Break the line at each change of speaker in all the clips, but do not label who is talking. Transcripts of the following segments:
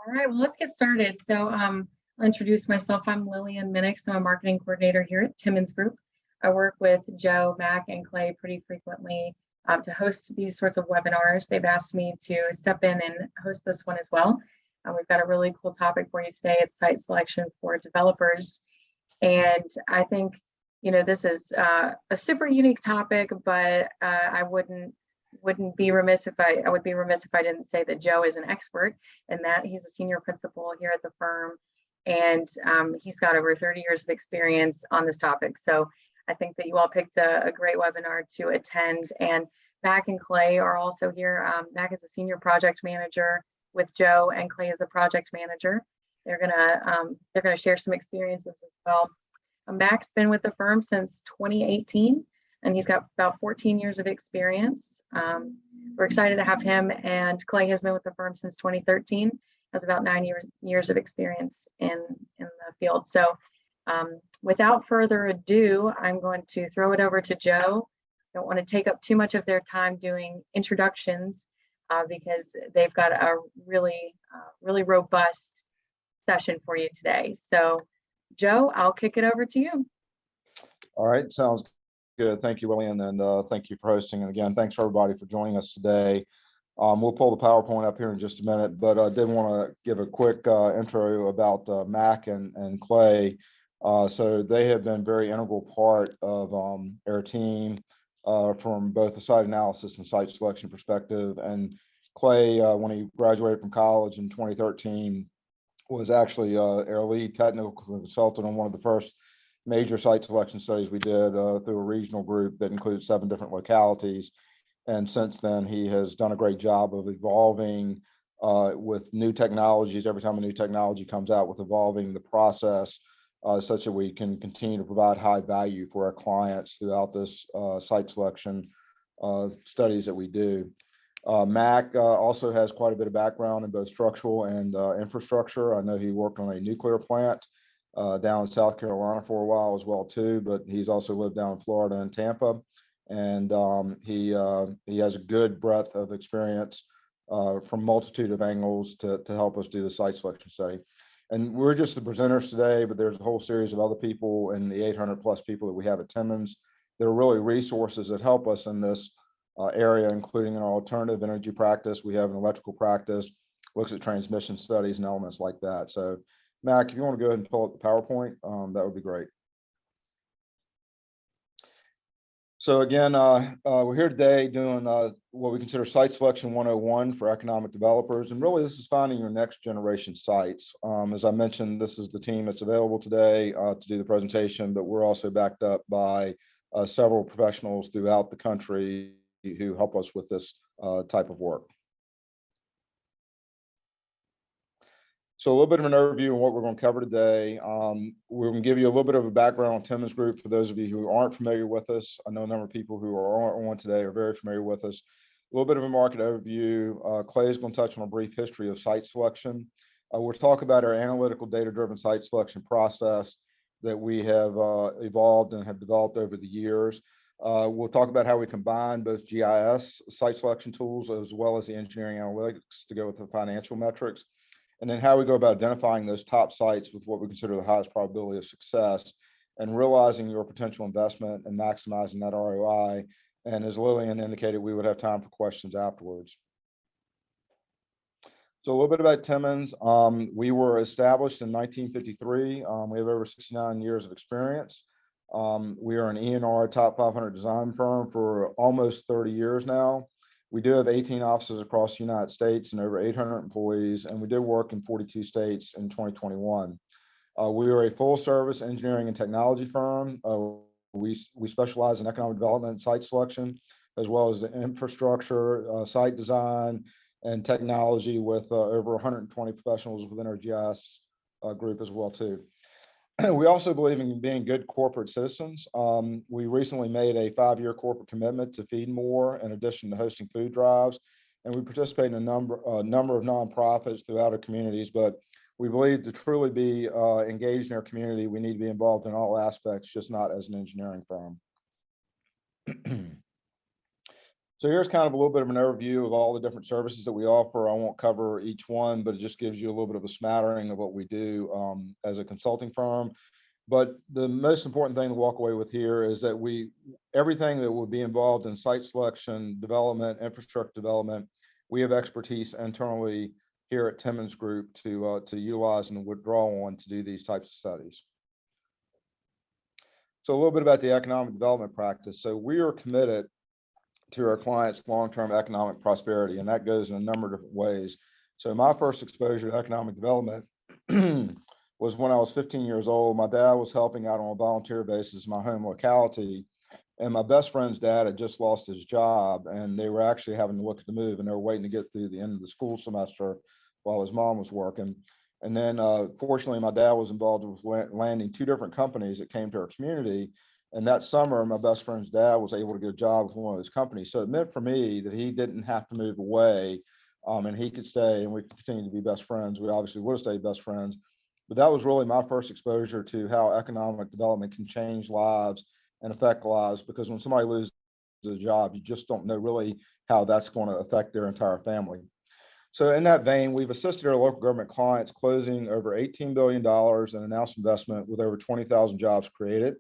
All right, well, let's get started. So I'll introduce myself. I'm Lillian Minix. I'm a marketing coordinator here at Timmons Group. I work with Joe, Mac, and Clay pretty frequently to host these sorts of webinars. They've asked me to step in and host this one as well. We've got a really cool topic for you today. It's site selection for developers. And I think, you know, this is a super unique topic, but I wouldn't be remiss if I would be remiss if I didn't say that Joe is an expert and that he's a senior principal here at the firm, and he's got over 30 years of experience on this topic. So I think that you all picked a great webinar to attend. And Mac and Clay are also here. Mac is a senior project manager with Joe, and Clay is a project manager. They're gonna share some experiences as well. Mac's been with the firm since 2018. And he's got about 14 years of experience. We're excited to have him, and Clay has been with the firm since 2013, has about 9 years of experience in the field. So without further ado, I'm going to throw it over to Joe. Don't want to take up too much of their time doing introductions because they've got a really robust session for you today. So Joe, I'll kick it over to you.
All right, sounds good. Thank you, Lillian, and thank you for hosting. And again, thanks for everybody for joining us today. We'll pull the PowerPoint up here in just a minute, but I did want to give a quick intro about Mac and Clay. So they have been very integral part of our team from both the site analysis and site selection perspective. And Clay, when he graduated from college in 2013, was actually our lead technical consultant on one of the first major site selection studies we did through a regional group that includes 7 different localities. And since then, he has done a great job of evolving with new technologies. Every time a new technology comes out, with evolving the process such that we can continue to provide high value for our clients throughout this site selection studies that we do. Mac also has quite a bit of background in both structural and infrastructure. I know he worked on a nuclear plant down in South Carolina for a while as well too, but he's also lived down in Florida and Tampa, and he has a good breadth of experience from multitude of angles to help us do the site selection study. And we're just the presenters today, but there's a whole series of other people in the 800 plus people that we have at Timmons. There are really resources that help us in this area, including in our alternative energy practice. We have an electrical practice, looks at transmission studies and elements like that. So Mac, if you want to go ahead and pull up the PowerPoint, that would be great. So again, we're here today doing what we consider Site Selection 101 for economic developers. And really, this is finding your next generation sites. As I mentioned, this is the team that's available today to do the presentation, but we're also backed up by several professionals throughout the country who help us with this type of work. So a little bit of an overview of what we're going to cover today. We're going to give you a little bit of a background on Timmons Group for those of you who aren't familiar with us. I know a number of people who are on today are very familiar with us. A little bit of a market overview. Clay is going to touch on a brief history of site selection. We'll talk about our analytical data-driven site selection process that we have evolved and have developed over the years. We'll talk about how we combine both GIS site selection tools as well as the engineering analytics to go with the financial metrics. And then how we go about identifying those top sites with what we consider the highest probability of success and realizing your potential investment and maximizing that ROI. And as Lillian indicated, we would have time for questions afterwards. So a little bit about Timmons. We were established in 1953. We have over 69 years of experience. We are an E&R top 500 design firm for almost 30 years now. We do have 18 offices across the United States and over 800 employees, and we did work in 42 states in 2021. We are a full service engineering and technology firm. We specialize in economic development and site selection, as well as the infrastructure, site design, and technology with over 120 professionals within our GIS group as well too. We also believe in being good corporate citizens. We recently made a 5-year corporate commitment to feed more in addition to hosting food drives. And we participate in a number of nonprofits throughout our communities, but we believe to truly be engaged in our community, we need to be involved in all aspects, just not as an engineering firm. So here's kind of a little bit of an overview of all the different services that we offer. I won't cover each one, but it just gives you a little bit of a smattering of what we do as a consulting firm. But the most important thing to walk away with here is that everything that would be involved in site selection, development, infrastructure development, we have expertise internally here at Timmons Group to utilize and withdraw on to do these types of studies. So a little bit about the economic development practice. So we are committed to our clients' long-term economic prosperity, and that goes in a number of different ways. So my first exposure to economic development was when I was 15 years old. My dad was helping out on a volunteer basis in my home locality, and my best friend's dad had just lost his job, and they were actually having to look at the move, and they were waiting to get through the end of the school semester while his mom was working. And then fortunately, my dad was involved with landing 2 different companies that came to our community. And that summer, my best friend's dad was able to get a job with one of those companies. So it meant for me that he didn't have to move away, and he could stay, and we could continue to be best friends. We obviously would have stayed best friends. But that was really my first exposure to how economic development can change lives and affect lives, because when somebody loses a job, you just don't know really how that's going to affect their entire family. So in that vein, we've assisted our local government clients closing over $18 billion in announced investment with over 20,000 jobs created.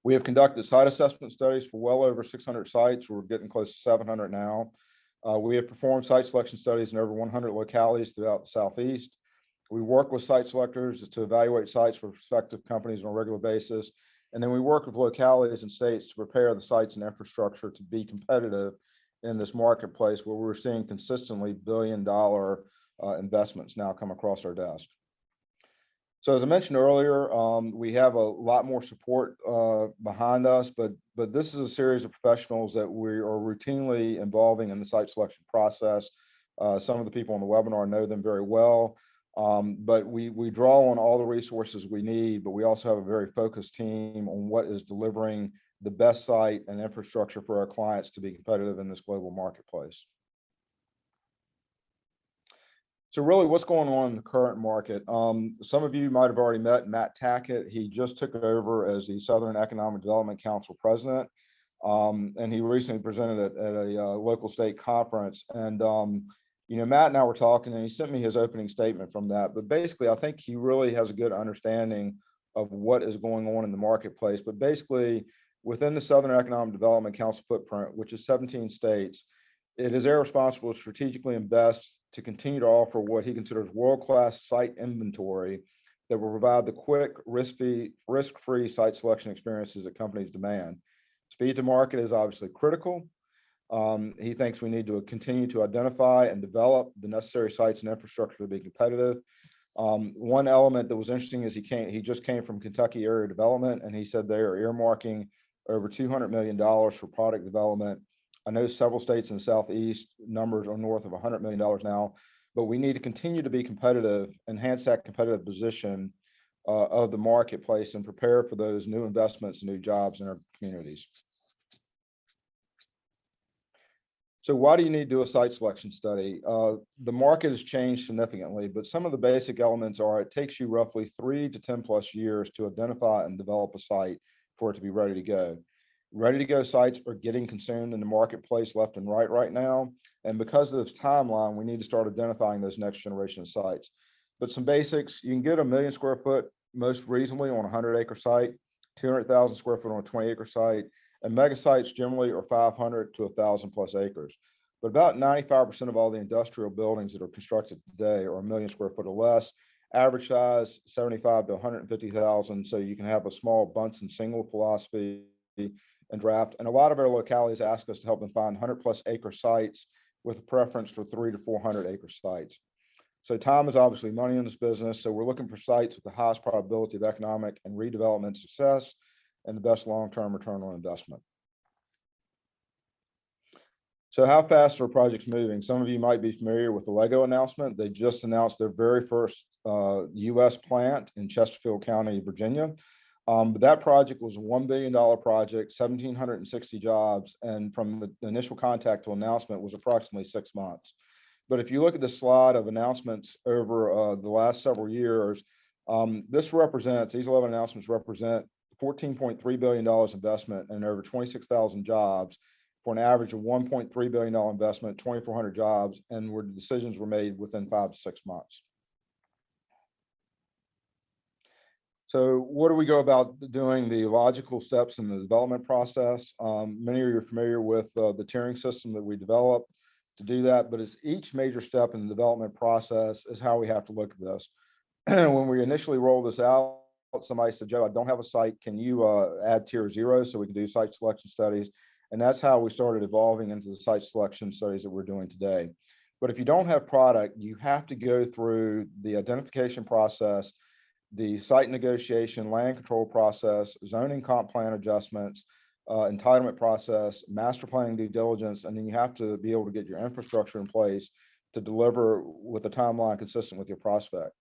We have conducted site assessment studies for well over 600 sites. We're getting close to 700 now. We have performed site selection studies in over 100 localities throughout the Southeast. We work with site selectors to evaluate sites for prospective companies on a regular basis. And then we work with localities and states to prepare the sites and infrastructure to be competitive in this marketplace where we're seeing consistently billion-dollar investments now come across our desk. So as I mentioned earlier, we have a lot more support behind us, but this is a series of professionals that we are routinely involving in the site selection process. Some of the people on the webinar know them very well, but we draw on all the resources we need, but we also have a very focused team on what is delivering the best site and infrastructure for our clients to be competitive in this global marketplace. So really, what's going on in the current market? Some of you might have already met Matt Tackett. He just took over as the Southern Economic Development Council president, and he recently presented at a local state conference. And you know, Matt and I were talking, and he sent me his opening statement from that. But basically, I think he really has a good understanding of what is going on in the marketplace. But basically, within the Southern Economic Development Council footprint, which is 17 states, it is their responsibility to strategically invest to continue to offer what he considers world-class site inventory that will provide the quick, risk-free site selection experiences that companies demand. Speed to market is obviously critical. He thinks we need to continue to identify and develop the necessary sites and infrastructure to be competitive. One element that was interesting is he just came from Kentucky Area Development, and he said they are earmarking over $200 million for product development. I know several states in the Southeast numbers are north of $100 million now, but we need to continue to be competitive, enhance that competitive position of the marketplace, and prepare for those new investments and new jobs in our communities. So why do you need to do a site selection study? The market has changed significantly, but some of the basic elements are it takes you roughly 3 to 10 plus years to identify and develop a site for it to be ready to go. Ready to go sites are getting consumed in the marketplace left and right now. And because of this timeline, we need to start identifying those next generation of sites. But some basics, you can get 1 million square foot most reasonably on a 100-acre site, 200,000 square foot on a 20-acre site, and mega sites generally are 500 to 1,000 plus acres. But about 95% of all the industrial buildings that are constructed today are 1 million square foot or less. Average size 75 to 150,000. So you can have a small bunts and single philosophy and draft. And a lot of our localities ask us to help them find 100 plus acre sites with a preference for 300 to 400 acre sites. So time is obviously money in this business. So we're looking for sites with the highest probability of economic and redevelopment success and the best long-term return on investment. So how fast are projects moving? Some of you might be familiar with the Lego announcement. They just announced their very first US plant in Chesterfield County, Virginia. But that project was a $1 billion project, 1,760 jobs, and from the initial contact to announcement was approximately 6 months. But if you look at the slide of announcements over the last several years, these 11 announcements represent $14.3 billion investment and over 26,000 jobs. for an average of $1.3 billion investment, 2,400 jobs, and where decisions were made within 5 to 6 months. So what do we go about doing the logical steps in the development process? Many of you are familiar with the tiering system that we developed to do that, but it's each major step in the development process is how we have to look at this. When we initially rolled this out, somebody said, Joe, I don't have a site. Can you add tier 0 so we can do site selection studies? And that's how we started evolving into the site selection studies that we're doing today. But if you don't have product, you have to go through the identification process, the site negotiation, land control process, zoning comp plan adjustments, entitlement process, master planning due diligence, and then you have to be able to get your infrastructure in place to deliver with a timeline consistent with your prospect.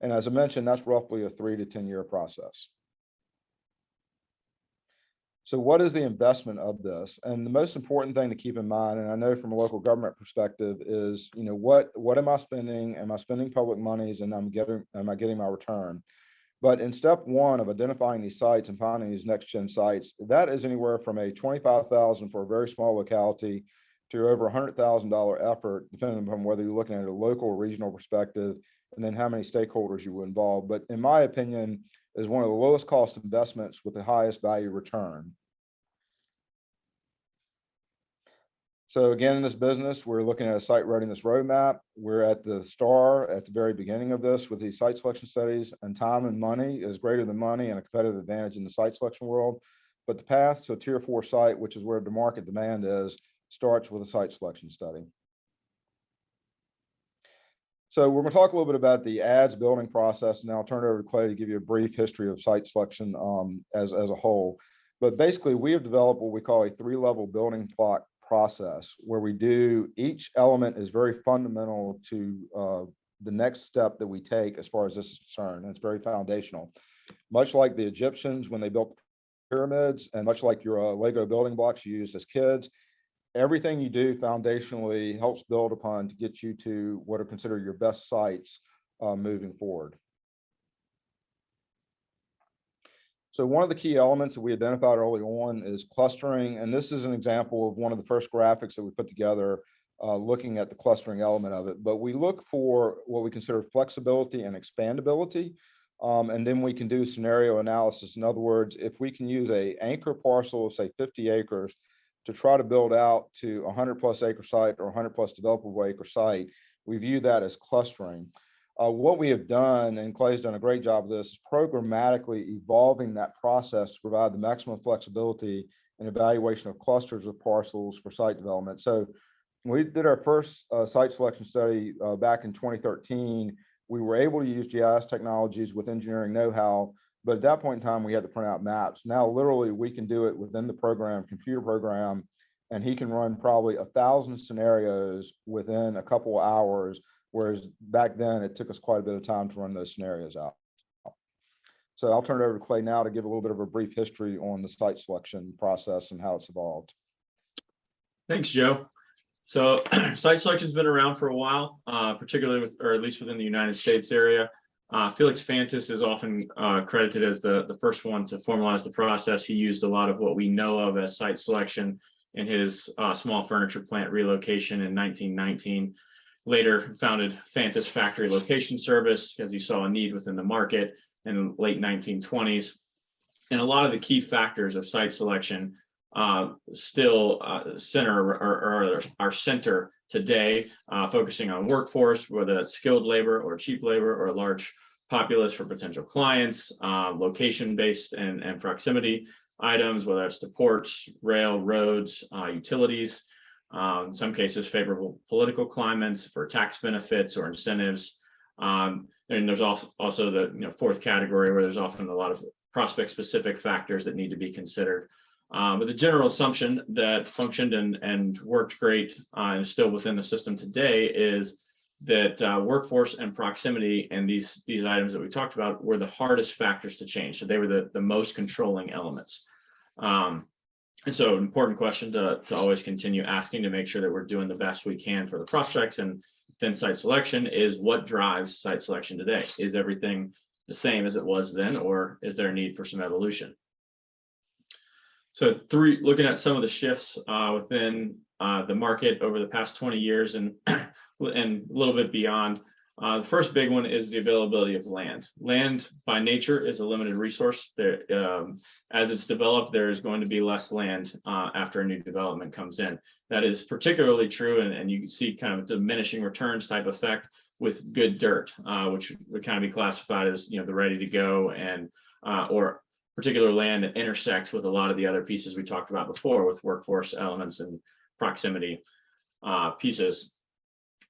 And as I mentioned, that's roughly a 3 to 10 year process. So what is the investment of this? And the most important thing to keep in mind, and I know from a local government perspective, is, you know, what am I spending? Am I spending public monies, and am I getting my return? But in step 1 of identifying these sites and finding these NextGen sites, that is anywhere from a $25,000 for a very small locality to over $100,000 effort, depending upon whether you're looking at a local or regional perspective, and then how many stakeholders you will involve. But in my opinion, is one of the lowest cost investments with the highest value return. So again, in this business, we're looking at a site readiness roadmap. We're at the very beginning of this with these site selection studies, and time and money is greater than money and a competitive advantage in the site selection world. But the path to a tier 4 site, which is where the market demand is, starts with a site selection study. So we're going to talk a little bit about the ads building process, and I'll turn it over to Clay to give you a brief history of site selection as a whole. But basically, we have developed what we call a 3-level building block process, where we do each element is very fundamental to the next step that we take as far as this is concerned. And it's very foundational, much like the Egyptians when they built pyramids, and much like your Lego building blocks you used as kids. Everything you do foundationally helps build upon to get you to what are considered your best sites moving forward. So one of the key elements that we identified early on is clustering. And this is an example of one of the first graphics that we put together looking at the clustering element of it. But we look for what we consider flexibility and expandability. And then we can do scenario analysis. In other words, if we can use an anchor parcel of say 50 acres to try to build out to 100+ acre site or 100+ developable acre site, we view that as clustering. What we have done, and Clay's done a great job of this, is programmatically evolving that process to provide the maximum flexibility and evaluation of clusters of parcels for site development. So when we did our first site selection study back in 2013, we were able to use GIS technologies with engineering know-how. But at that point in time, we had to print out maps. Now, literally, we can do it within the computer program, and he can run probably 1,000 scenarios within a couple of hours, whereas back then it took us quite a bit of time to run those scenarios out. So I'll turn it over to Clay now to give a little bit of a brief history on the site selection process and how it's evolved.
Thanks, Joe. So site selection's been around for a while, particularly or at least within the United States area. Felix Fantis is often credited as the first one to formalize the process. He used a lot of what we know of as site selection in his small furniture plant relocation in 1919. Later founded Fantis Factory Location Service because he saw a need within the market in the late 1920s. And a lot of the key factors of site selection still are center today, focusing on workforce, whether it's skilled labor or cheap labor or a large populace for potential clients, location-based and proximity items, whether it's to ports, rail, roads, utilities, in some cases favorable political climates for tax benefits or incentives. And there's also the fourth category where there's often a lot of prospect-specific factors that need to be considered. But the general assumption that functioned and worked great and is still within the system today is that workforce and proximity and these items that we talked about were the hardest factors to change. So they were the most controlling elements. And so an important question to always continue asking to make sure that we're doing the best we can for the prospects and then site selection is what drives site selection today? Is everything the same as it was then, or is there a need for some evolution? So looking at some of the shifts within the market over the past 20 years and and a little bit beyond. The first big one is the availability of land. Land by nature is a limited resource. There, as it's developed, there is going to be less land after a new development comes in. That is particularly true, and you can see kind of a diminishing returns type effect with good dirt, which would kind of be classified as, you know, the ready to go and or particular land that intersects with a lot of the other pieces we talked about before with workforce elements and proximity pieces.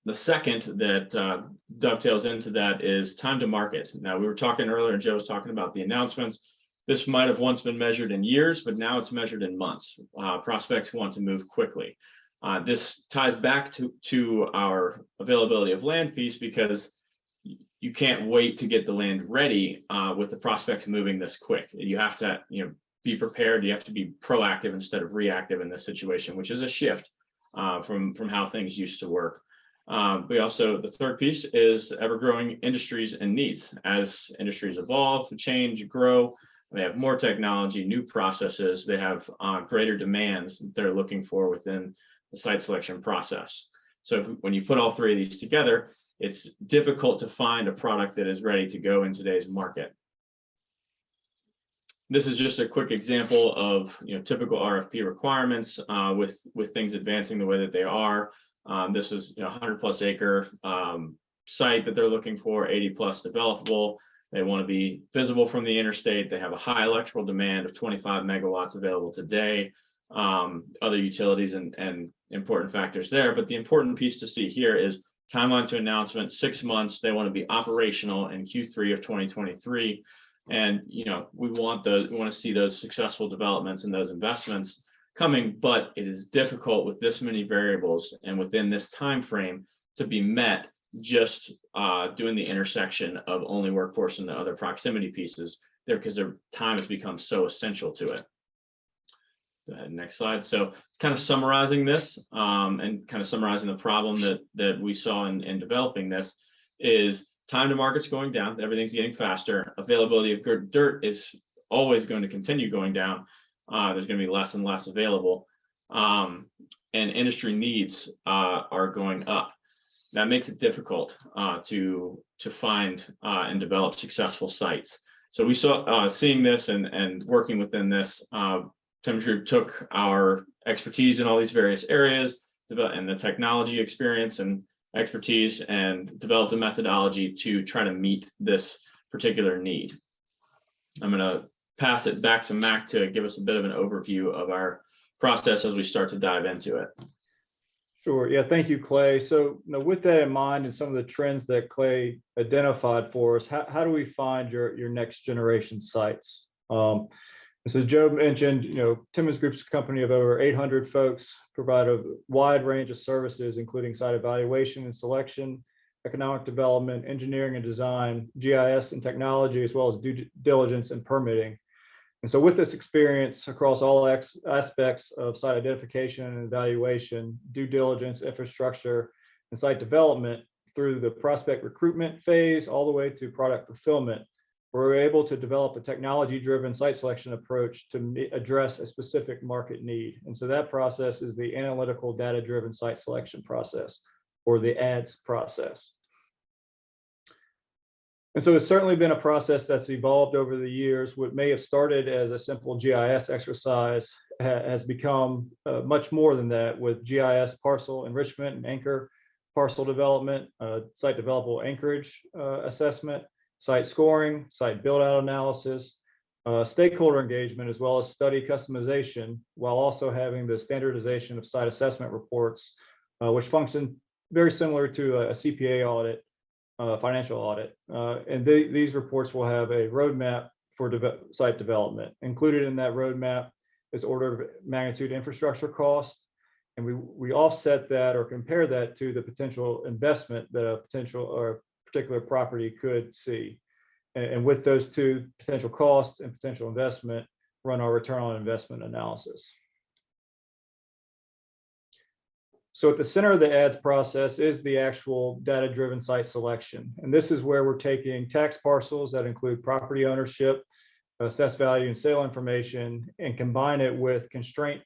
The second that dovetails into that is time to market. Now, we were talking earlier, and Joe was talking about the announcements. This might have once been measured in years, but now it's measured in months. Prospects want to move quickly. This ties back to our availability of land piece, because you can't wait to get the land ready with the prospects moving this quick. You have to, you know, be prepared. You have to be proactive instead of reactive in this situation, which is a shift from how things used to work. We also, the third piece is ever-growing industries and needs. As industries evolve, change, grow, they have more technology, new processes, they have greater demands that they're looking for within the site selection process. So when you put all three of these together, it's difficult to find a product that is ready to go in today's market. This is just a quick example of, you know, typical RFP requirements with things advancing the way that they are. This is, you know, 100+ acre site that they're looking for, 80+ developable. They want to be visible from the interstate. They have a high electrical demand of 25 megawatts available today. Other utilities and important factors there. But the important piece to see here is timeline to announcement, 6 months. They want to be operational in Q3 of 2023. And, you know, we want to see those successful developments and those investments coming, but it is difficult with this many variables and within this time frame to be met just doing the intersection of only workforce and the other proximity pieces there, because their time has become so essential to it. Go ahead, next slide. So kind of summarizing this and kind of summarizing the problem that we saw in developing this is time to market's going down. Everything's getting faster. Availability of good dirt is always going to continue going down. There's going to be less and less available, and industry needs are going up. That makes it difficult to find and develop successful sites. So we saw seeing this and working within this, Timmons Group took our expertise in all these various areas and the technology experience and expertise and developed a methodology to try to meet this particular need. I'm going to pass it back to Mac to give us a bit of an overview of our process as we start to dive into it.
Sure. Yeah. Thank you, Clay. So, with that in mind and some of the trends that Clay identified for us, how do we find your next generation sites? So Joe mentioned, Timmons Group's a company of over 800 folks, provide a wide range of services, including site evaluation and selection, economic development, engineering and design, GIS and technology, as well as due diligence and permitting. And so with this experience across all aspects of site identification and evaluation, due diligence, infrastructure, and site development through the prospect recruitment phase all the way to product fulfillment, we're able to develop a technology-driven site selection approach to address a specific market need. And so that process is the analytical data-driven site selection process, or the ADDS process. And so it's certainly been a process that's evolved over the years. What may have started as a simple GIS exercise has become much more than that, with GIS parcel enrichment and anchor parcel development, site developable anchorage assessment, site scoring, site build-out analysis, stakeholder engagement, as well as study customization, while also having the standardization of site assessment reports, which function very similar to a CPA audit, financial audit. And these reports will have a roadmap for site development. Included in that roadmap is order of magnitude infrastructure cost. And we offset that or compare that to the potential investment that a particular property could see. And with those two, potential costs and potential investment, run our return on investment analysis. So at the center of the ADDS process is the actual data-driven site selection. And this is where we're taking tax parcels that include property ownership, assess value and sale information, and combine it with constraint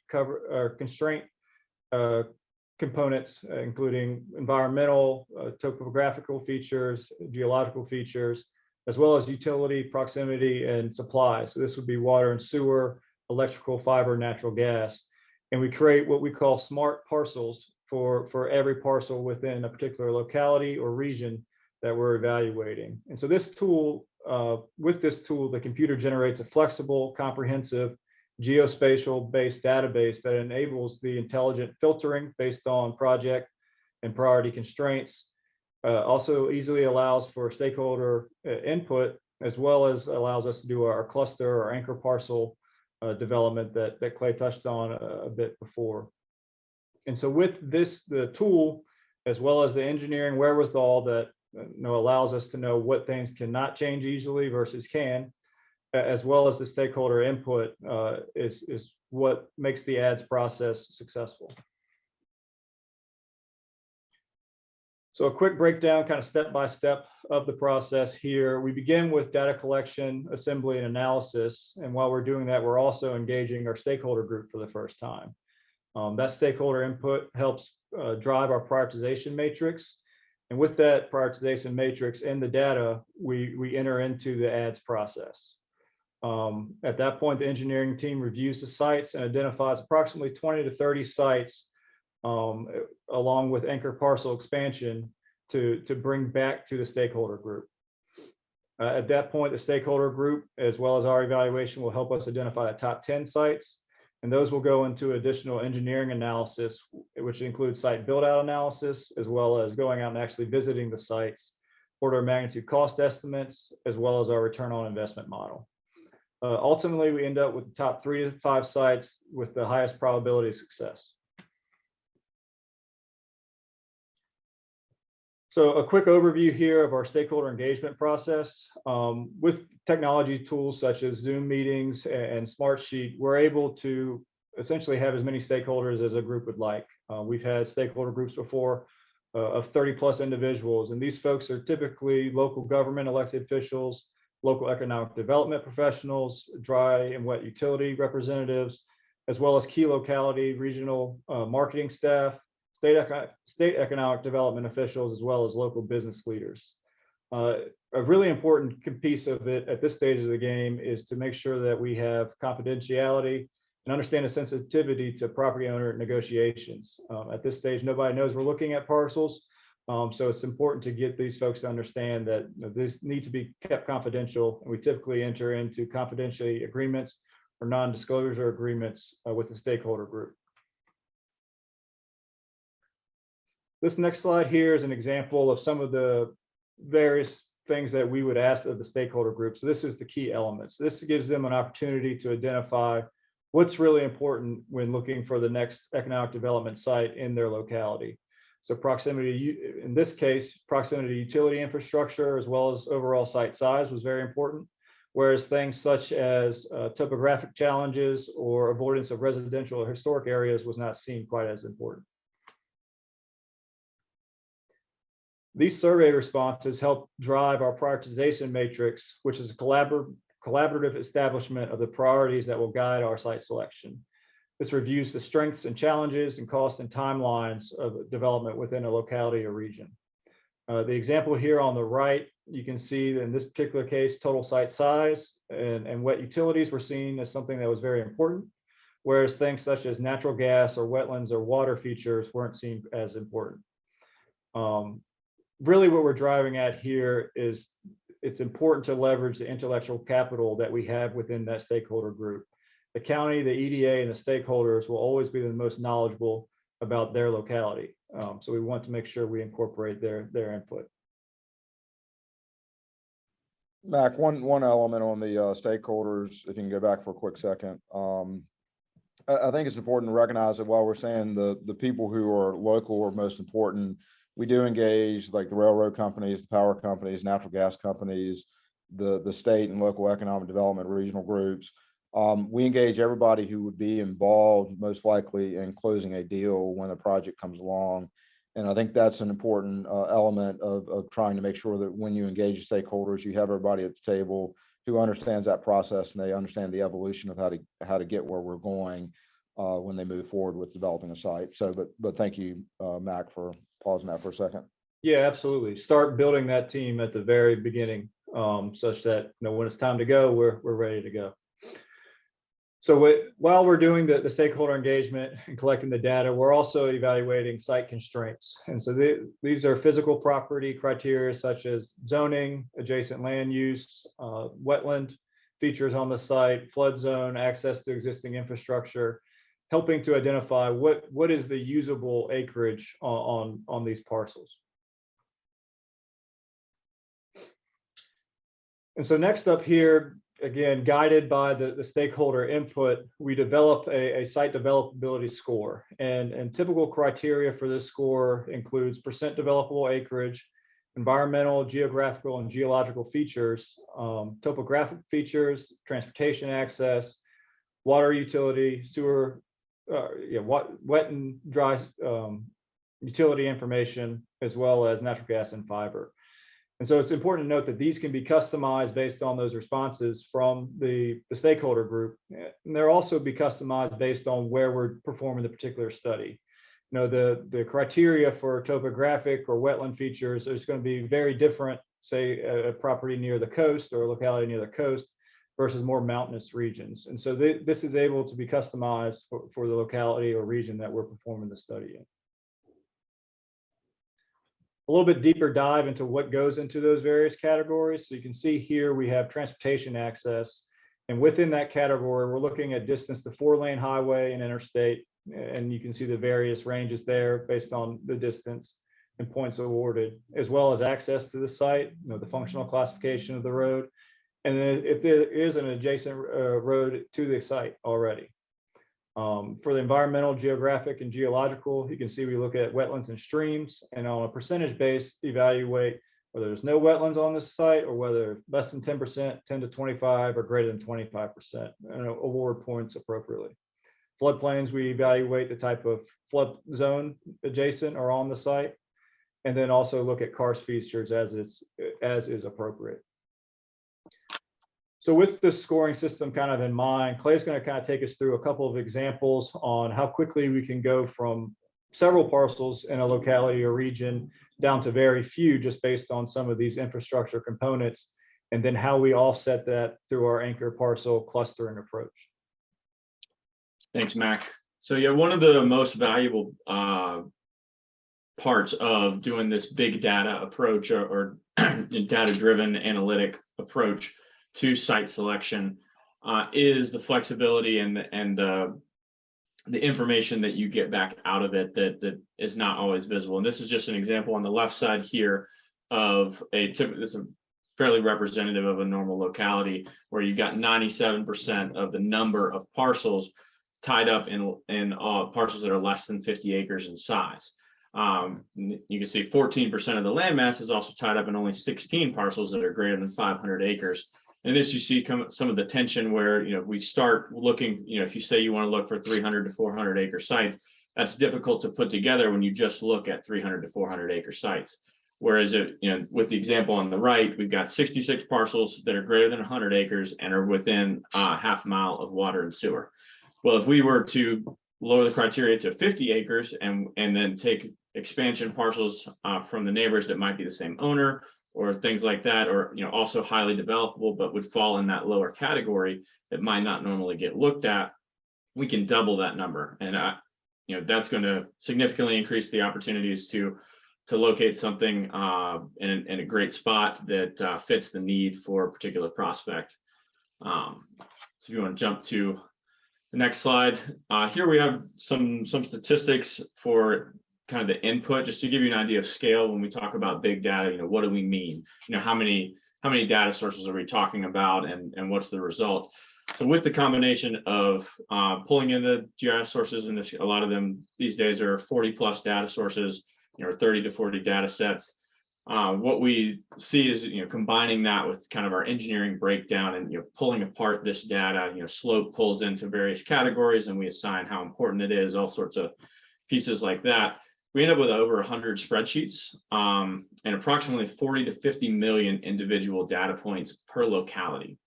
components, including environmental, topographical features, geological features, as well as utility, proximity, and supply. So this would be water and sewer, electrical, fiber, natural gas. And we create what we call smart parcels for every parcel within a particular locality or region that we're evaluating. And so this tool, with this tool, the computer generates a flexible, comprehensive, geospatial-based database that enables the intelligent filtering based on project and priority constraints. Also easily allows for stakeholder input, as well as allows us to do our cluster or anchor parcel development that Clay touched on a bit before. And so with this, the tool, as well as the engineering wherewithal that allows us to know what things cannot change easily versus can, as well as the stakeholder input, is what makes the ads process successful. So a quick breakdown, kind of step by step of the process here. We begin with data collection, assembly, and analysis. And while we're doing that, we're also engaging our stakeholder group for the first time. That stakeholder input helps drive our prioritization matrix. And with that prioritization matrix and the data, we enter into the ads process. At that point, the engineering team reviews the sites and identifies approximately 20 to 30 sites, along with anchor parcel expansion to bring back to the stakeholder group. At that point, the stakeholder group, as well as our evaluation, will help us identify the top 10 sites. And those will go into additional engineering analysis, which includes site build out analysis, as well as going out and actually visiting the sites, order of magnitude cost estimates, as well as our return on investment model. Ultimately, we end up with the top 3 to 5 sites with the highest probability of success. So a quick overview here of our stakeholder engagement process. With technology tools such as Zoom meetings and Smartsheet, we're able to essentially have as many stakeholders as a group would like. We've had stakeholder groups before of 30 plus individuals, and these folks are typically local government elected officials, local economic development professionals, dry and wet utility representatives, as well as key locality, regional marketing staff, state economic development officials, as well as local business leaders. A really important piece of it at this stage of the game is to make sure that we have confidentiality and understand the sensitivity to property owner negotiations. At this stage, nobody knows we're looking at parcels. So it's important to get these folks to understand that this needs to be kept confidential. And we typically enter into confidentiality agreements or non-disclosure agreements with the stakeholder group. This next slide here is an example of some of the various things that we would ask of the stakeholder group. So this is the key elements. This gives them an opportunity to identify what's really important when looking for the next economic development site in their locality. So proximity, in this case, proximity to utility infrastructure, as well as overall site size was very important. Whereas things such as topographic challenges or avoidance of residential or historic areas was not seen quite as important. These survey responses help drive our prioritization matrix, which is a collaborative establishment of the priorities that will guide our site selection. This reviews the strengths and challenges and cost and timelines of development within a locality or region. The example here on the right, you can see that in this particular case, total site size and wet utilities were seen as something that was very important, whereas things such as natural gas or wetlands or water features weren't seen as important. Really what we're driving at here is it's important to leverage the intellectual capital that we have within that stakeholder group. The county, the EDA, and the stakeholders will always be the most knowledgeable about their locality. So we want to make sure we incorporate their input.
Mac, one element on the stakeholders, if you can go back for a quick second. I think it's important to recognize that while we're saying the people who are local are most important, we do engage like the railroad companies, the power companies, natural gas companies, the state and local economic development regional groups. We engage everybody who would be involved most likely in closing a deal when a project comes along. And I think that's an important element of trying to make sure that when you engage stakeholders, you have everybody at the table who understands that process, and they understand the evolution of how to get where we're going when they move forward with developing a site. So, but thank you, Mac, for pausing that for a second.
Yeah, absolutely. Start building that team at the very beginning, such that when it's time to go, we're ready to go. So while we're doing the stakeholder engagement and collecting the data, we're also evaluating site constraints. And so these are physical property criteria such as zoning, adjacent land use, wetland features on the site, flood zone, access to existing infrastructure, helping to identify what is the usable acreage on these parcels. And so next up here, again, guided by the stakeholder input, we develop a site developability score. And typical criteria for this score includes percent developable acreage, environmental, geographical, and geological features, topographic features, transportation access, water utility, sewer, wet and dry utility information, as well as natural gas and fiber. And so it's important to note that these can be customized based on those responses from the stakeholder group. And they'll also be customized based on where we're performing the particular study. The criteria for topographic or wetland features is going to be very different, say a property near the coast or a locality near the coast versus more mountainous regions. And so this is able to be customized for the locality or region that we're performing the study in. A little bit deeper dive into what goes into those various categories. So you can see here we have transportation access. And within that category, we're looking at distance to 4-lane highway and interstate. And you can see the various ranges there based on the distance and points awarded, as well as access to the site, the functional classification of the road. And then if there is an adjacent road to the site already. For the environmental, geographic, and geological, you can see we look at wetlands and streams, and on a percentage base, evaluate whether there's no wetlands on this site or whether less than 10%, 10 to 25, or greater than 25%, and award points appropriately. Floodplains, we evaluate the type of flood zone adjacent or on the site, and then also look at karst features as is appropriate. So with this scoring system kind of in mind, Clay's going to kind of take us through a couple of examples on how quickly we can go from several parcels in a locality or region down to very few just based on some of these infrastructure components, and then how we offset that through our anchor parcel clustering approach.
Thanks, Mac. So yeah, one of the most valuable parts of doing this big data approach or data-driven analytic approach to site selection is the flexibility and the information that you get back out of it that is not always visible. And this is just an example on the left side here of this is fairly representative of a normal locality where you got 97% of the number of parcels tied up in parcels that are less than 50 acres in size. You can see 14% of the land mass is also tied up in only 16 parcels that are greater than 500 acres. And this you see some of the tension where we start looking, if you say you want to look for 300 to 400 acre sites, that's difficult to put together when you just look at 300 to 400 acre sites. Whereas with the example on the right, we've got 66 parcels that are greater than 100 acres and are within a half mile of water and sewer. Well, if we were to lower the criteria to 50 acres and then take expansion parcels from the neighbors that might be the same owner or things like that, or also highly developable but would fall in that lower category that might not normally get looked at, we can double that number. And that's going to significantly increase the opportunities to locate something in a great spot that fits the need for a particular prospect. So if you want to jump to the next slide, here we have some statistics for kind of the input, just to give you an idea of scale. When we talk about big data, what do we mean? How many data sources are we talking about, and what's the result? So with the combination of pulling in the GIS sources, and a lot of them these days are 40 plus data sources, 30 to 40 data sets. What we see is combining that with kind of our engineering breakdown and pulling apart this data. Slope pulls into various categories, and we assign how important it is, all sorts of pieces like that. We end up with over 100 spreadsheets and approximately 40 to 50 million individual data points per locality.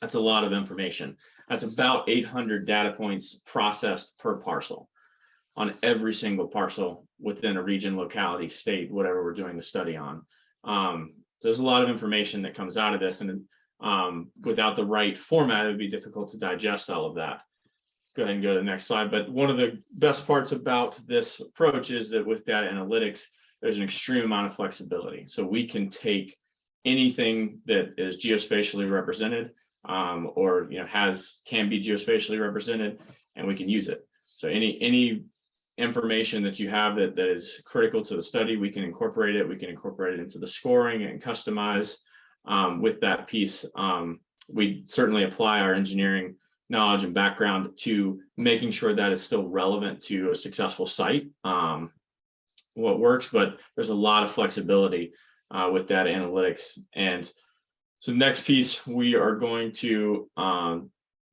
That's a lot of information. That's about 800 data points processed per parcel on every single parcel within a region, locality, state, whatever we're doing the study on. There's a lot of information that comes out of this, and without the right format, it would be difficult to digest all of that. Go ahead and go to the next slide. But one of the best parts about this approach is that with data analytics, there's an extreme amount of flexibility. So we can take anything that is geospatially represented, or can be geospatially represented, and we can use it. So any information that you have that is critical to the study, we can incorporate it. We can incorporate it into the scoring and customize with that piece. We certainly apply our engineering knowledge and background to making sure that is still relevant to a successful site, what works, but there's a lot of flexibility with data analytics. And so the next piece, we are going to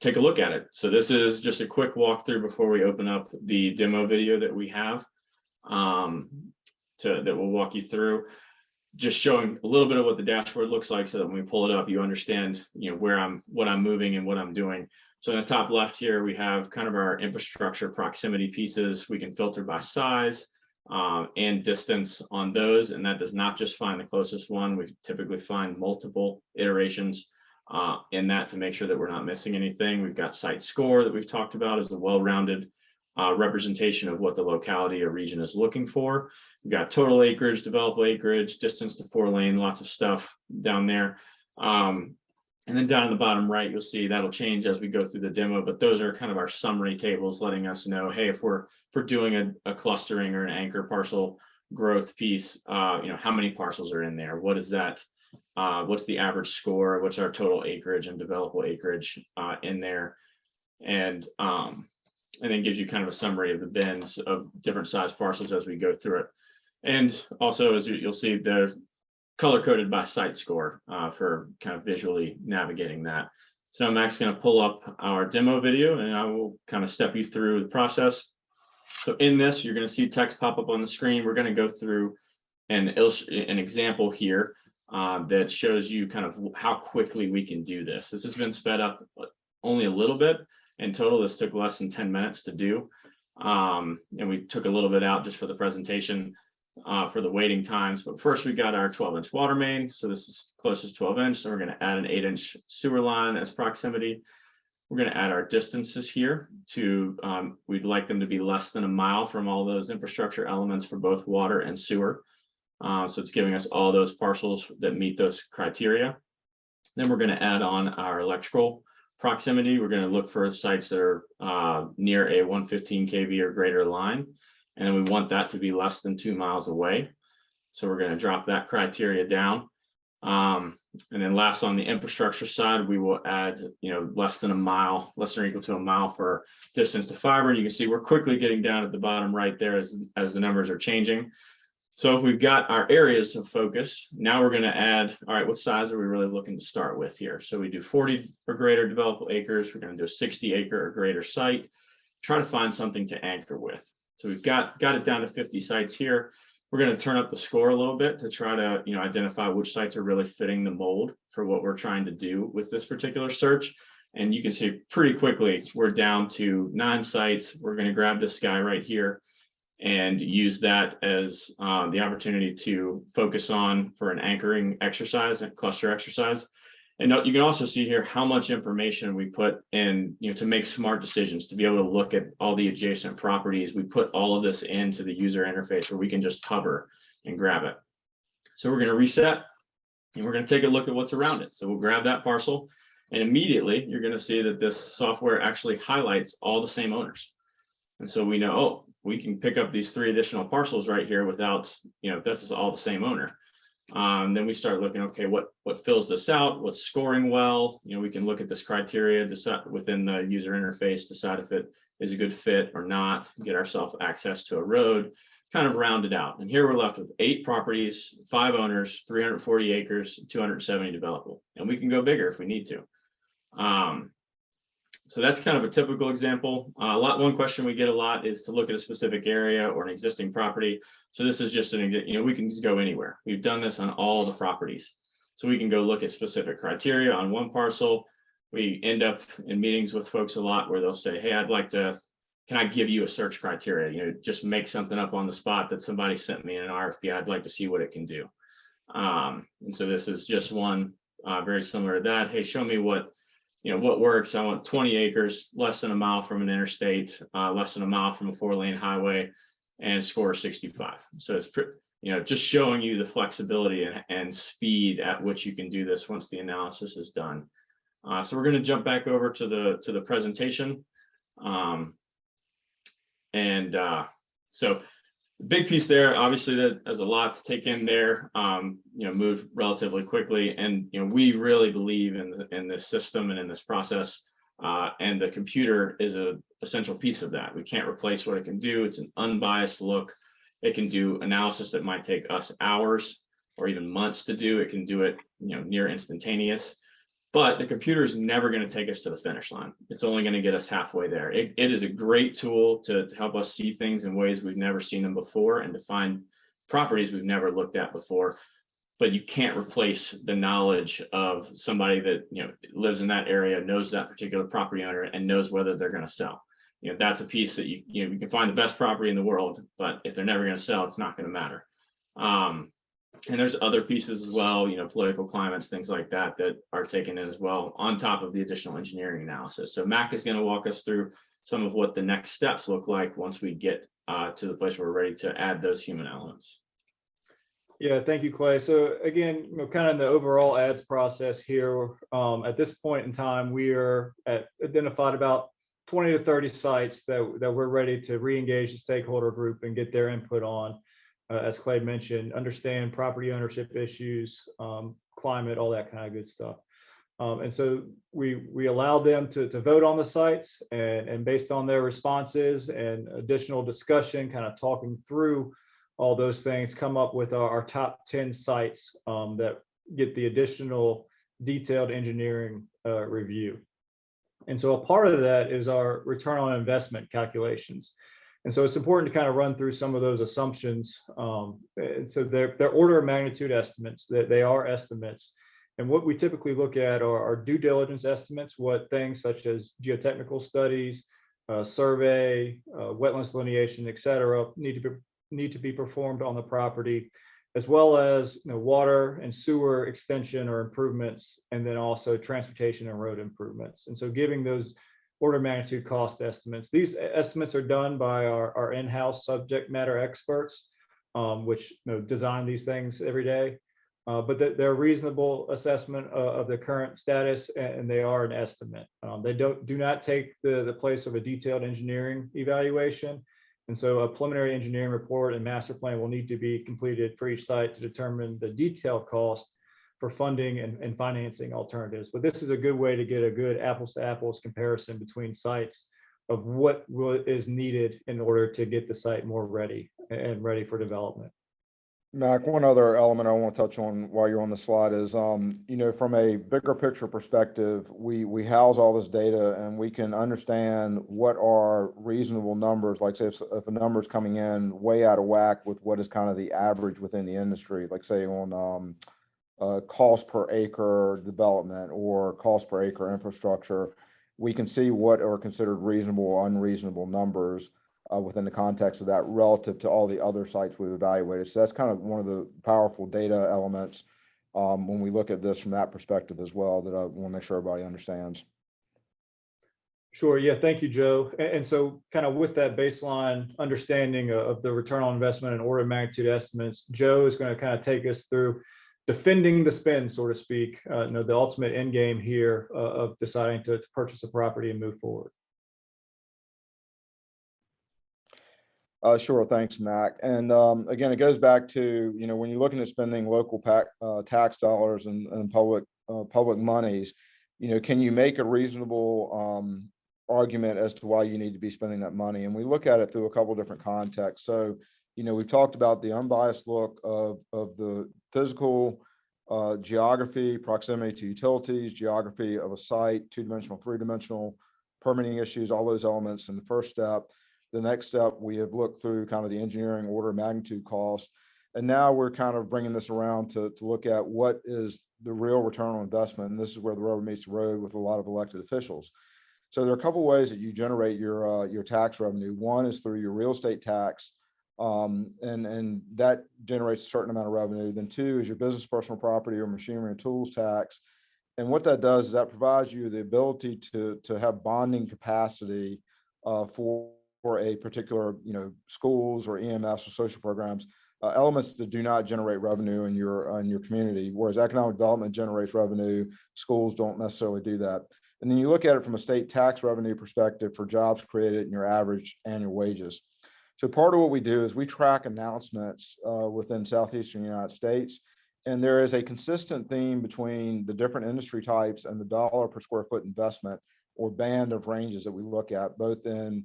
take a look at it. So this is just a quick walkthrough before we open up the demo video that we have that will walk you through, just showing a little bit of what the dashboard looks like, so that when we pull it up, you understand, what I'm moving and what I'm doing. So in the top left here, we have kind of our infrastructure proximity pieces. We can filter by size and distance on those, and that does not just find the closest one. We typically find multiple iterations in that to make sure that we're not missing anything. We've got site score that we've talked about as a well-rounded representation of what the locality or region is looking for. We've got total acreage, developable acreage, distance to 4-lane, lots of stuff down there. And then down in the bottom right, you'll see that'll change as we go through the demo, but those are kind of our summary tables letting us know, hey, if we're doing a clustering or an anchor parcel growth piece, how many parcels are in there? What is that? What's the average score? What's our total acreage and developable acreage in there? And then gives you kind of a summary of the bins of different size parcels as we go through it. And also, as you'll see, there's color coded by site score for kind of visually navigating that. So Mac's going to pull up our demo video, and I will kind of step you through the process. So in this, you're going to see text pop up on the screen. We're going to go through an example here that shows you kind of how quickly we can do this. This has been sped up only a little bit. In total, this took less than 10 minutes to do. And we took a little bit out just for the presentation for the waiting times. But first, we got our 12-inch water main. So this is closest 12-inch. So we're going to add an 8-inch sewer line as proximity. We're going to add our distances here to, we'd like them to be less than a mile from all those infrastructure elements for both water and sewer. So it's giving us all those parcels that meet those criteria. Then we're going to add on our electrical proximity. We're going to look for sites that are near a 115 kV or greater line. And then we want that to be less than 2 miles away. So we're going to drop that criteria down. And then last, on the infrastructure side, we will add, less than a mile, less than or equal to a mile for distance to fiber. You can see we're quickly getting down at the bottom right there as the numbers are changing. So if we've got our areas of focus, now we're going to add, all right, what size are we really looking to start with here? So we do 40 or greater developable acres. We're going to do a 60 acre or greater site, try to find something to anchor with. So we've got it down to 50 sites here. We're going to turn up the score a little bit to try to, identify which sites are really fitting the mold for what we're trying to do with this particular search. And you can see pretty quickly, we're down to 9 sites. We're going to grab this guy right here and use that as the opportunity to focus on for an anchoring exercise and cluster exercise. And you can also see here how much information we put in, to make smart decisions, to be able to look at all the adjacent properties. We put all of this into the user interface where we can just hover and grab it. So we're going to reset and we're going to take a look at what's around it. So we'll grab that parcel and immediately you're going to see that this software actually highlights all the same owners. And so we know, oh, we can pick up these 3 additional parcels right here without, this is all the same owner. Then we start looking, okay, what fills this out? What's scoring well? We can look at this criteria, decide within the user interface, decide if it is a good fit or not, get ourselves access to a road, kind of round it out. And here we're left with 8 properties, 5 owners, 340 acres, 270 developable. And we can go bigger if we need to. So that's kind of a typical example. One question we get a lot is to look at a specific area or an existing property. So this is just we can just go anywhere. We've done this on all the properties. So we can go look at specific criteria on one parcel. we end up in meetings with folks a lot where they'll say, hey, can I give you a search criteria? You know, just make something up on the spot that somebody sent me in an RFP. I'd like to see what it can do. And so this is just one very similar to that. Hey, show me what works. I want 20 acres, less than a mile from an interstate, less than a mile from a 4-lane highway, and score 65. So it's just showing you the flexibility and speed at which you can do this once the analysis is done. So we're going to jump back over to the presentation. So the big piece there, obviously, that there's a lot to take in there. Move relatively quickly, and we really believe in this system and in this process. And the computer is an essential piece of that. We can't replace what it can do. It's an unbiased look. It can do analysis that might take us hours or even months to do. It can do it, near instantaneous. But the computer is never going to take us to the finish line. It's only going to get us halfway there. It is a great tool to help us see things in ways we've never seen them before and to find properties we've never looked at before. But you can't replace the knowledge of somebody that lives in that area, knows that particular property owner, and knows whether they're going to sell. That's a piece that you can find the best property in the world, but if they're never going to sell, it's not going to matter. And there's other pieces as well, political climates, things like that are taken in as well, on top of the additional engineering analysis. So Mac is going to walk us through some of what the next steps look like once we get to the place where we're ready to add those human elements.
Yeah, thank you, Clay. So again, kind of in the overall ads process here, at this point in time, we are identified about 20 to 30 sites that we're ready to re-engage the stakeholder group and get their input on. As Clay mentioned, understand property ownership issues, climate, all that kind of good stuff. And so we allow them to vote on the sites, and based on their responses and additional discussion, kind of talking through all those things, come up with our top 10 sites that get the additional detailed engineering review. And so a part of that is our return on investment calculations. And so it's important to kind of run through some of those assumptions. And so they're order of magnitude estimates, that they are estimates. And what we typically look at are due diligence estimates, what things such as geotechnical studies, survey, wetlands delineation, et cetera, need to be performed on the property, as well as water and sewer extension or improvements, and then also transportation and road improvements. And so giving those order of magnitude cost estimates. These estimates are done by our in-house subject matter experts, which design these things every day. But they're a reasonable assessment of the current status, and they are an estimate. They do not take the place of a detailed engineering evaluation. And so a preliminary engineering report and master plan will need to be completed for each site to determine the detailed cost for funding and financing alternatives. But this is a good way to get a good apples to apples comparison between sites of what is needed in order to get the site more ready for development.
Mac, one other element I want to touch on while you're on the slide is, from a bigger picture perspective, we house all this data and we can understand what are reasonable numbers. Like say if a number is coming in way out of whack with what is kind of the average within the industry, like say on cost per acre development or cost per acre infrastructure, we can see what are considered reasonable or unreasonable numbers within the context of that relative to all the other sites we've evaluated. So that's kind of one of the powerful data elements when we look at this from that perspective as well, that I want to make sure everybody understands.
Sure. Yeah. Thank you, Joe. And so kind of with that baseline understanding of the return on investment and order of magnitude estimates, Joe is going to kind of take us through defending the spend, so to speak, the ultimate end game here of deciding to purchase a property and move forward.
Sure, thanks, Mac. And again, it goes back to, when you're looking at spending local tax dollars and public monies, can you make a reasonable argument as to why you need to be spending that money? And we look at it through a couple of different contexts. So, we've talked about the unbiased look of the physical geography, proximity to utilities, geography of a site, 2-dimensional, 3-dimensional, permitting issues, all those elements in the first step. The next step, we have looked through kind of the engineering order of magnitude cost. And now we're kind of bringing this around to look at what is the real return on investment. And this is where the rubber meets the road with a lot of elected officials. So there are a couple of ways that you generate your tax revenue. One is through your real estate tax, and that generates a certain amount of revenue. Then two is your business personal property or machinery and tools tax. And what that does is that provides you the ability to have bonding capacity for a particular, schools or EMS or social programs, elements that do not generate revenue in your community. Whereas economic development generates revenue, schools don't necessarily do that. And then you look at it from a state tax revenue perspective for jobs created and your average annual wages. So part of what we do is we track announcements within Southeastern United States. And there is a consistent theme between the different industry types and the dollar per square foot investment or band of ranges that we look at, both in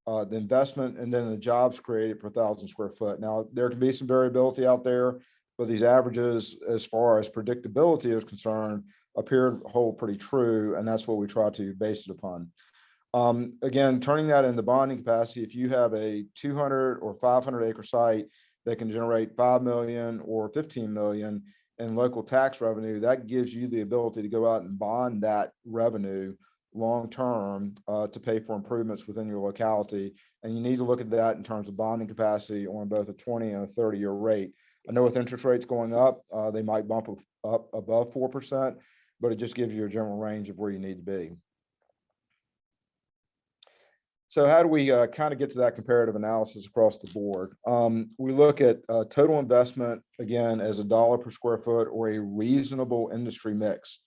the investment and then the jobs created per 1,000 square foot. Now, there can be some variability out there, but these averages, as far as predictability is concerned, appear to hold pretty true, and that's what we try to base it upon. Again, turning that into bonding capacity, if you have a 200 or 500 acre site that can generate 5 million or 15 million in local tax revenue, that gives you the ability to go out and bond that revenue long-term to pay for improvements within your locality. And you need to look at that in terms of bonding capacity on both a 20 and a 30-year rate. I know with interest rates going up, they might bump up above 4%, but it just gives you a general range of where you need to be. So how do we kind of get to that comparative analysis across the board? We look at total investment, again, as a dollar per square foot or a reasonable industry mix.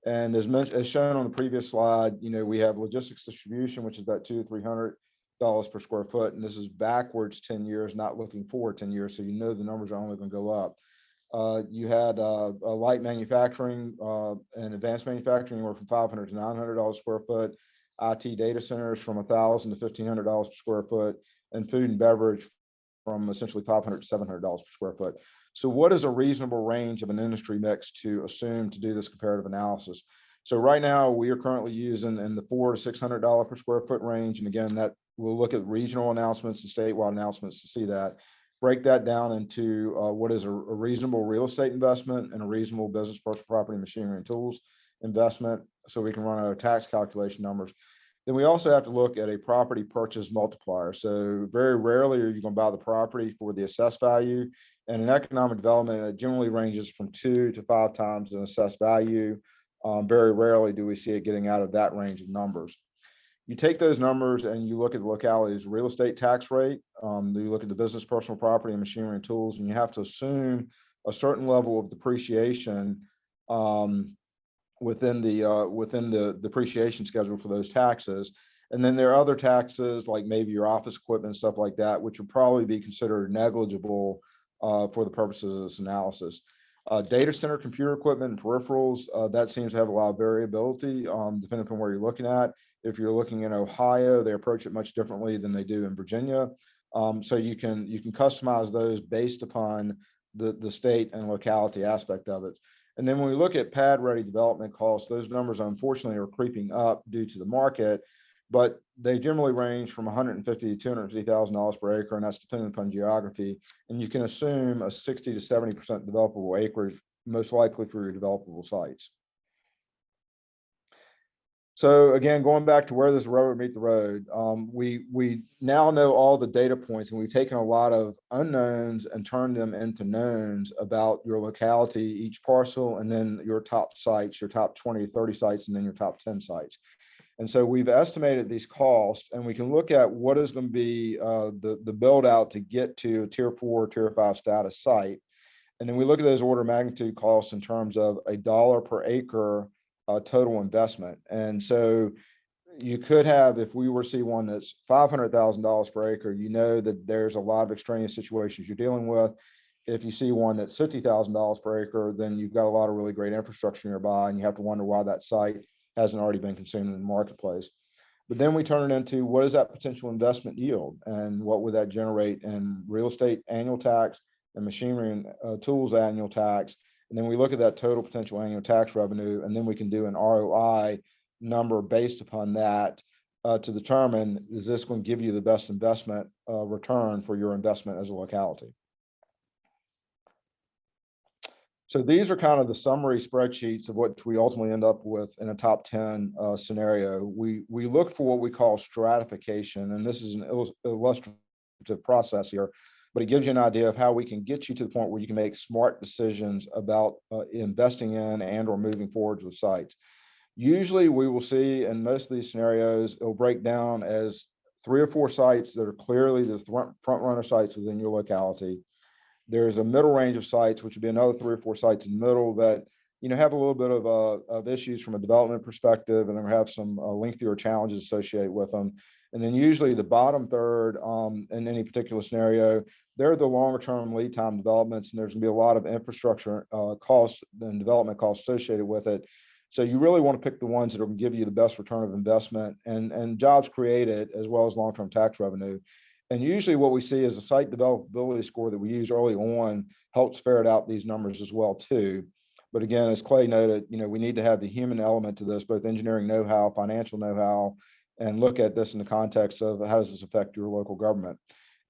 And as shown on the previous slide, we have logistics distribution, which is about $200 to $300 per square foot. And this is backwards 10 years, not looking forward 10 years. So the numbers are only going to go up. You had a light manufacturing and advanced manufacturing anywhere from $500 to $900 per square foot. IT data centers from $1,000 to $1,500 per square foot, and food and beverage from essentially $500 to $700 per square foot. So what is a reasonable range of an industry mix to assume to do this comparative analysis? So right now we are currently using in the $400 to $600 per square foot range. And again, that we'll look at regional announcements and statewide announcements to see that. Break that down into what is a reasonable real estate investment and a reasonable business personal property, machinery and tools investment, so we can run our tax calculation numbers. Then we also have to look at a property purchase multiplier. So very rarely are you going to buy the property for the assessed value. And in economic development, it generally ranges from 2 to 5 times an assessed value. Very rarely do we see it getting out of that range of numbers. You take those numbers and you look at the locality's real estate tax rate. You look at the business personal property and machinery and tools, and you have to assume a certain level of depreciation within the depreciation schedule for those taxes. And then there are other taxes like maybe your office equipment, stuff like that, which would probably be considered negligible for the purposes of this analysis. Data center computer equipment and peripherals, that seems to have a lot of variability depending upon where you're looking at. If you're looking in Ohio, they approach it much differently than they do in Virginia. So you can customize those based upon the state and locality aspect of it. And then when we look at pad ready development costs, those numbers unfortunately are creeping up due to the market, but they generally range from $150,000 to $250,000 per acre, and that's depending upon geography. And you can assume a 60 to 70% developable acreage, most likely for your developable sites. So again, going back to where this rubber meet the road, we now know all the data points, and we've taken a lot of unknowns and turned them into knowns about your locality, each parcel, and then your top sites, your top 20, 30 sites, and then your top 10 sites. And so we've estimated these costs, and we can look at what is going to be the build out to get to a tier 4, tier 5 status site. And then we look at those order of magnitude costs in terms of $1 per acre total investment. And so you could have, if we were to see one that's $500,000 per acre, that there's a lot of extraneous situations you're dealing with. If you see one that's $50,000 per acre, then you've got a lot of really great infrastructure nearby, and you have to wonder why that site hasn't already been consumed in the marketplace. But then we turn it into, what is that potential investment yield, and what would that generate in real estate annual tax and machinery and tools annual tax. And then we look at that total potential annual tax revenue, and then we can do an ROI number based upon that to determine, is this going to give you the best investment return for your investment as a locality. So these are kind of the summary spreadsheets of what we ultimately end up with in a top 10 scenario. We look for what we call stratification, and this is an illustrative process here, but it gives you an idea of how we can get you to the point where you can make smart decisions about investing in and or moving forward with sites. Usually we will see in most of these scenarios, it'll break down as 3 or 4 sites that are clearly the front runner sites within your locality. There's a middle range of sites, which would be another 3 or 4 sites in the middle that, you know, have a little bit of issues from a development perspective, and then have some lengthier challenges associated with them. And then usually the bottom third in any particular scenario, they're the longer term lead time developments, and there's gonna be a lot of infrastructure costs and development costs associated with it. So you really want to pick the ones that are going to give you the best return of investment and jobs created, as well as long-term tax revenue. And usually what we see is a site developability score that we use early on helps ferret out these numbers as well too. But again, as Clay noted, you know, we need to have the human element to this, both engineering know-how, financial know-how, and look at this in the context of how does this affect your local government.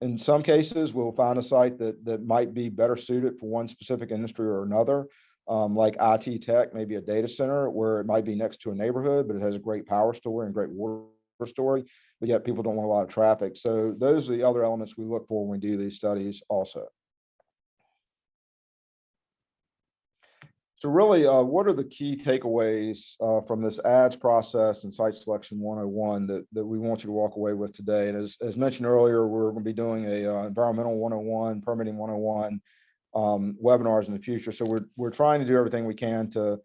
In some cases, we'll find a site that might be better suited for one specific industry or another. Like IT tech, maybe a data center where it might be next to a neighborhood, but it has a great power story and great water story, but yet people don't want a lot of traffic. So those are the other elements we look for when we do these studies also. So really, what are the key takeaways from this ads process and site selection 101 that we want you to walk away with today? And as mentioned earlier, we're going to be doing a environmental 101, permitting 101 webinars in the future. So we're trying to do everything we can to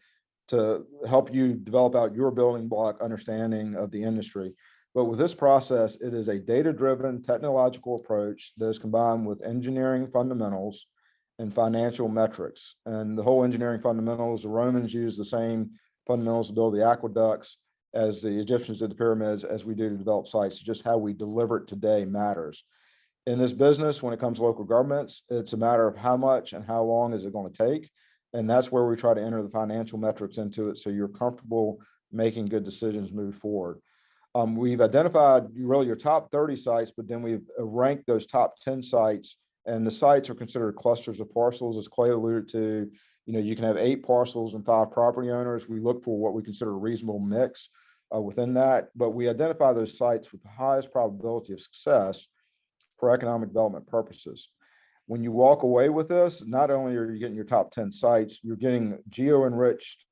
help you develop out your building block understanding of the industry. But with this process, it is a data-driven technological approach that is combined with engineering fundamentals and financial metrics. And the whole engineering fundamentals, the Romans used the same fundamentals to build the aqueducts as the Egyptians did the pyramids, as we do to develop sites. Just how we deliver it today matters. In this business, when it comes to local governments, it's a matter of how much and how long is it going to take. And that's where we try to enter the financial metrics into it, so you're comfortable making good decisions move forward. We've identified really your top 30 sites, but then we've ranked those top 10 sites, and the sites are considered clusters of parcels. As Clay alluded to, you know, you can have 8 parcels and 5 property owners. We look for what we consider a reasonable mix within that, but we identify those sites with the highest probability of success for economic development purposes. When you walk away with this, not only are you getting your top 10 sites, you're getting geo-enriched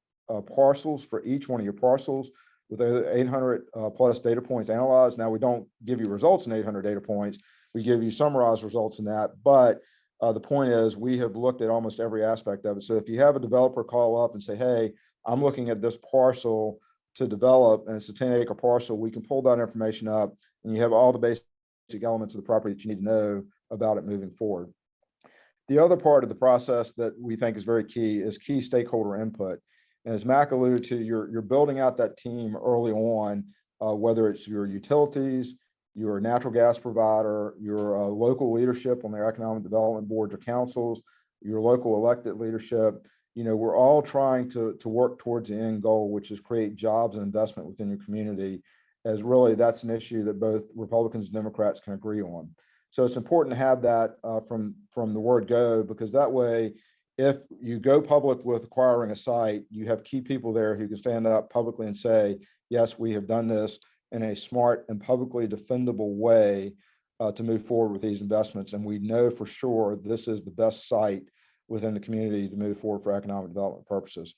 parcels for each one of your parcels with 800 plus data points analyzed. Now, we don't give you results in 800 data points. We give you summarized results in that. But the point is, we have looked at almost every aspect of it. So if you have a developer call up and say, hey, I'm looking at this parcel to develop, and it's a 10-acre parcel, we can pull that information up, and you have all the basic elements of the property that you need to know about it moving forward. The other part of the process that we think is very key is key stakeholder input. And as Mac alluded to, you're building out that team early on, whether it's your utilities, your natural gas provider, your local leadership on their economic development boards or councils, your local elected leadership. You know, we're all trying to work towards the end goal, which is create jobs and investment within your community, as really that's an issue that both Republicans and Democrats can agree on. So it's important to have that from the word go, because that way, if you go public with acquiring a site, you have key people there who can stand up publicly and say, yes, we have done this in a smart and publicly defendable way to move forward with these investments. And we know for sure this is the best site within the community to move forward for economic development purposes.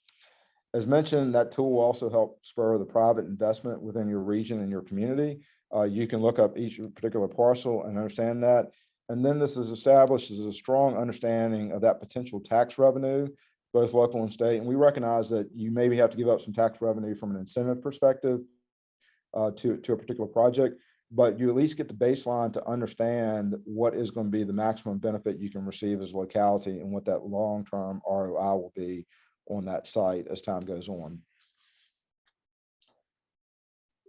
As mentioned, that tool will also help spur the private investment within your region and your community. You can look up each particular parcel and understand that. And then this is established as a strong understanding of that potential tax revenue, both local and state. And we recognize that you maybe have to give up some tax revenue from an incentive perspective to a particular project, but you at least get the baseline to understand what is going to be the maximum benefit you can receive as a locality and what that long-term ROI will be on that site as time goes on.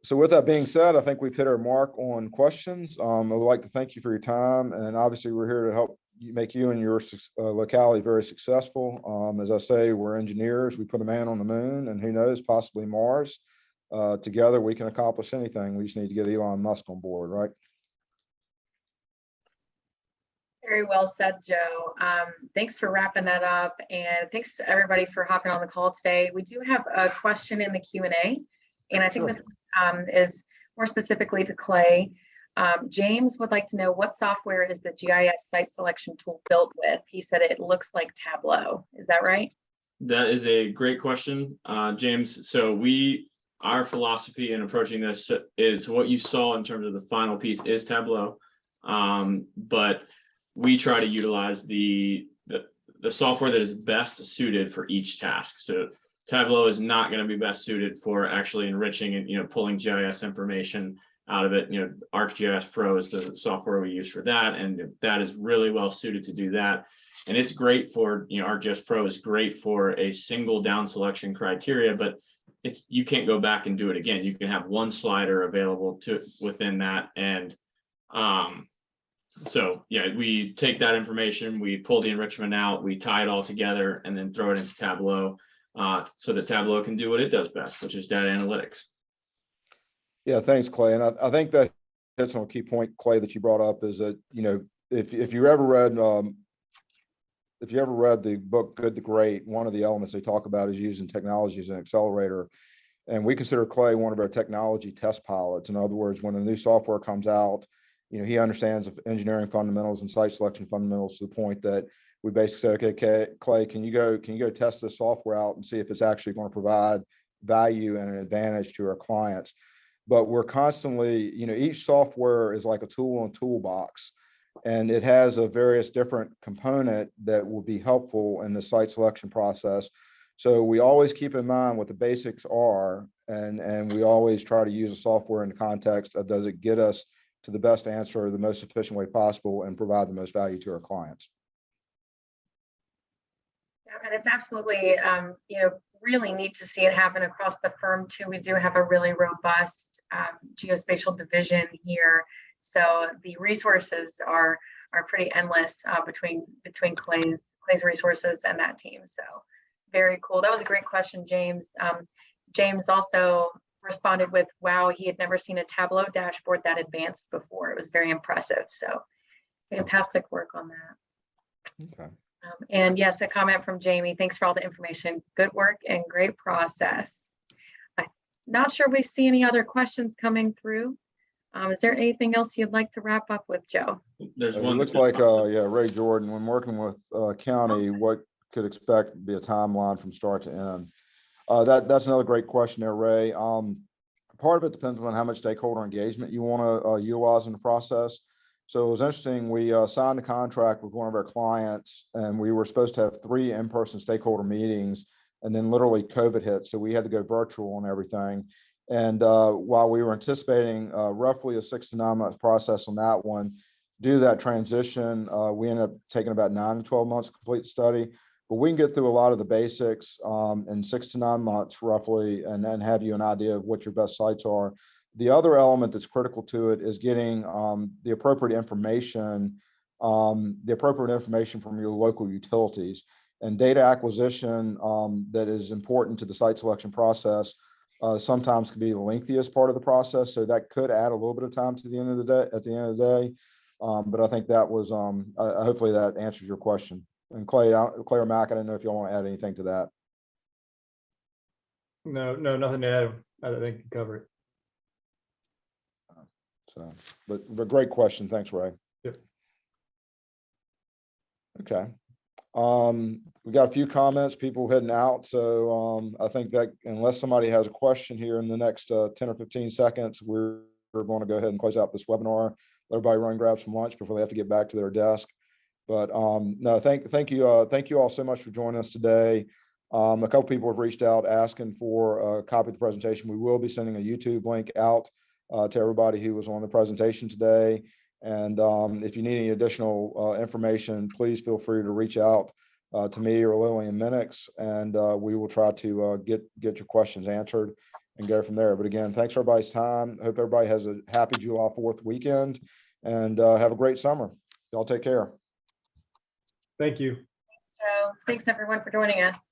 So with that being said, I think we've hit our mark on questions. I would like to thank you for your time, and obviously we're here to help make you and your locality very successful. As I say, we're engineers. We put a man on the moon, and who knows, possibly Mars. Together we can accomplish anything. We just need to get Elon Musk on board, right?
Very well said, Joe. Thanks for wrapping that up, and thanks to everybody for hopping on the call today. We do have a question in the Q&A, and I think
Sure.
this is more specifically to Clay. James would like to know, what software is the GIS Site Selection tool built with? He said it looks like Tableau. Is that right?
That is a great question, James. So our philosophy in approaching this is what you saw in terms of the final piece is Tableau, but we try to utilize the software that is best suited for each task. So Tableau is not going to be best suited for actually enriching and pulling GIS information out of it. ArcGIS Pro is the software we use for that, and that is really well suited to do that. And it's great for, ArcGIS Pro is great for a single down selection criteria, but you can't go back and do it again. You can have one slider available within that. And so yeah, we take that information, we pull the enrichment out, we tie it all together, and then throw it into Tableau so that Tableau can do what it does best, which is data analytics.
Yeah, thanks, Clay. And I think that that's on a key point, Clay, that you brought up is that, if you ever read the book Good to Great, one of the elements they talk about is using technology as an accelerator. And we consider Clay one of our technology test pilots. In other words, when a new software comes out, he understands engineering fundamentals and site selection fundamentals to the point that we basically say, okay, Clay, can you go test this software out and see if it's actually going to provide value and an advantage to our clients. But we're constantly, each software is like a tool in a toolbox, and it has a various different component that will be helpful in the site selection process. So we always keep in mind what the basics are, and we always try to use a software in the context of, does it get us to the best answer the most efficient way possible and provide the most value to our clients.
Yeah, and it's absolutely, really neat to see it happen across the firm too. We do have a really robust geospatial division here, so the resources are pretty endless between Clay's resources and that team. So very cool. That was a great question, James. James also responded with, wow, he had never seen a Tableau dashboard that advanced before. It was very impressive. So fantastic work on that.
Okay.
And yes, a comment from Jamie. Thanks for all the information. Good work and great process. I'm not sure we see any other questions coming through. Is there anything else you'd like to wrap up with, Joe?
There's
It
one.
looks like, Ray Jordan, when working with county, what could expect to be a timeline from start to end? That's another great question there, Ray. Part of it depends on how much stakeholder engagement you want to utilize in the process. So it was interesting, we signed a contract with one of our clients, and we were supposed to have 3 in-person stakeholder meetings, and then literally COVID hit, so we had to go virtual and everything. And while we were anticipating roughly a 6 to 9 month process on that one, due to that transition, we ended up taking about 9 to 12 months to complete the study. But we can get through a lot of the basics in 6 to 9 months roughly, and then have you an idea of what your best sites are. The other element that's critical to it is getting the appropriate information from your local utilities, and data acquisition that is important to the site selection process sometimes can be the lengthiest part of the process. So that could add a little bit of time to the end of the day, at the end of the day. But I think that was, hopefully that answers your question. And Clay or Mac, I don't know if you want to add anything to that.
No, nothing to add. I think you covered it.
So, but great question. Thanks, Ray.
Yep.
Okay. We got a few comments, people heading out. So I think that unless somebody has a question here in the next 10 or 15 seconds, we're going to go ahead and close out this webinar. Let everybody run and grab some lunch before they have to get back to their desk. But no, thank you all so much for joining us today. A couple people have reached out asking for a copy of the presentation. We will be sending a YouTube link out to everybody who was on the presentation today. And if you need any additional information, please feel free to reach out to me or Lillian Minix, and we will try to get your questions answered and go from there. But again, thanks for everybody's time. Hope everybody has a happy July 4th weekend, and have a great summer. Y'all take care.
Thank you.
Thanks, Joe. Thanks everyone for joining us.